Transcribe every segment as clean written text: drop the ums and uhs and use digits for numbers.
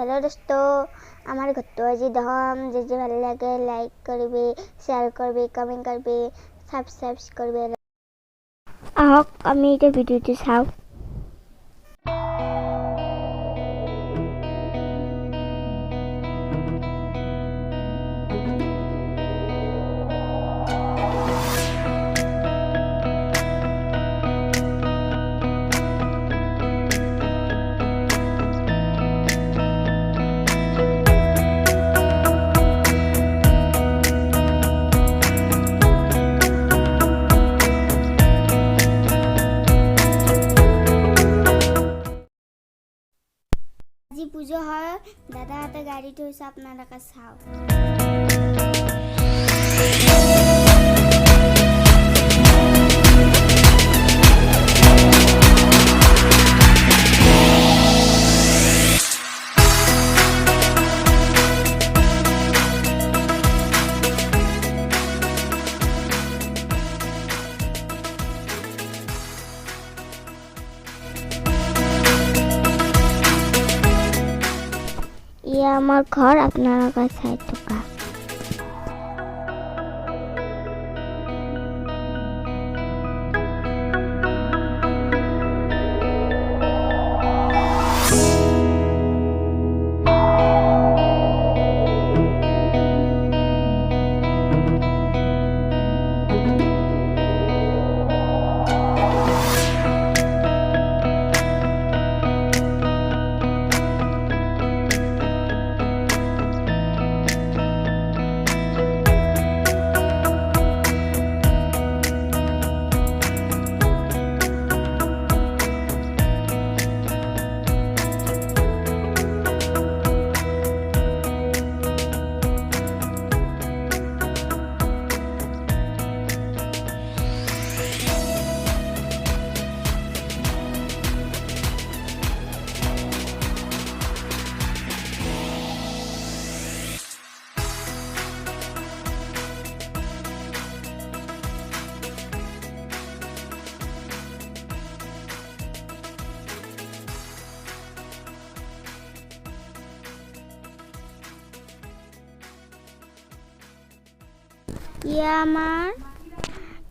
hello दोस्तों आमार घर तो आज दहम जे भालो लागे लाइक करबे शेयर करबे कमेंट करबे सबस्क्राइब करबे आहक आमी এটা ভিডিওটি চাও আজি পুজো হয় দাদা হাতে গাড়ি থৈছে আপনারা চাও ये আমার ঘর আপনারা কাছে থাকা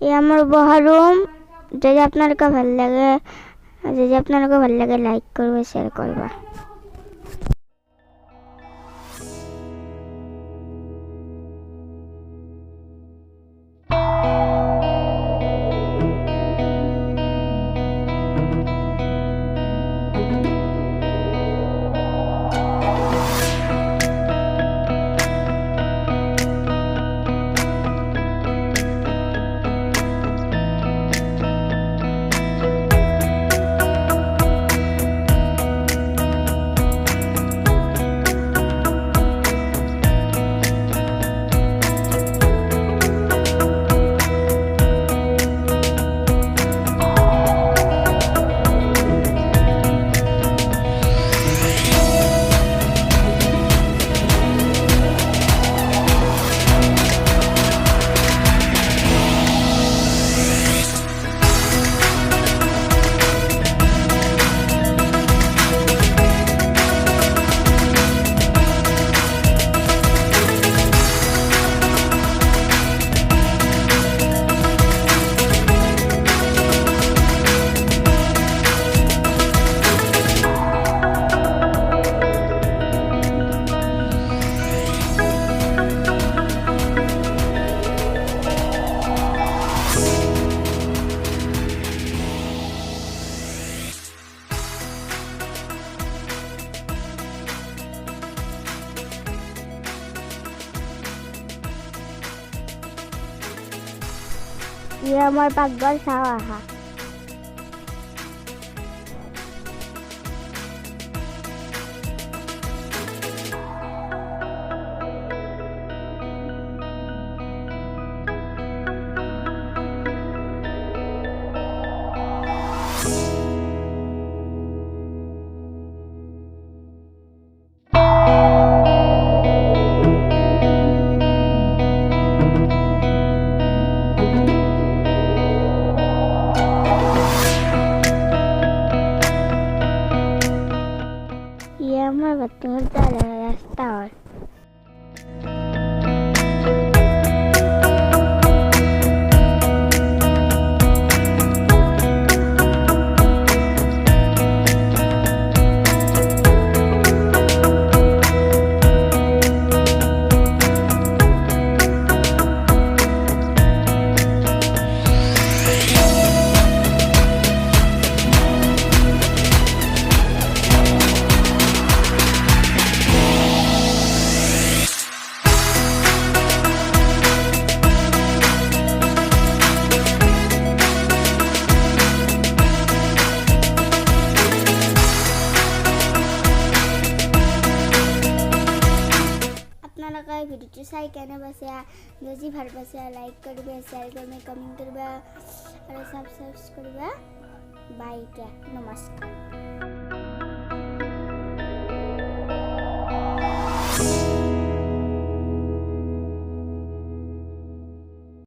ये আমার বহা রুম যদি আপনাদের ভালো লাগে লাইক করবে শেয়ার করবে ये আমার পাকঘর ছাওয়া আমার বাথরুমের ভিডিঅ'টো চাই কেনে পাইছা যদি ভাল পাইছা লাইক কৰিবা শ্বেয়াৰ কৰিবা কমেণ্ট কৰিবা আৰু ছাবস্ক্ৰাইব কৰিবা বাই এতিয়া নমস্কাৰ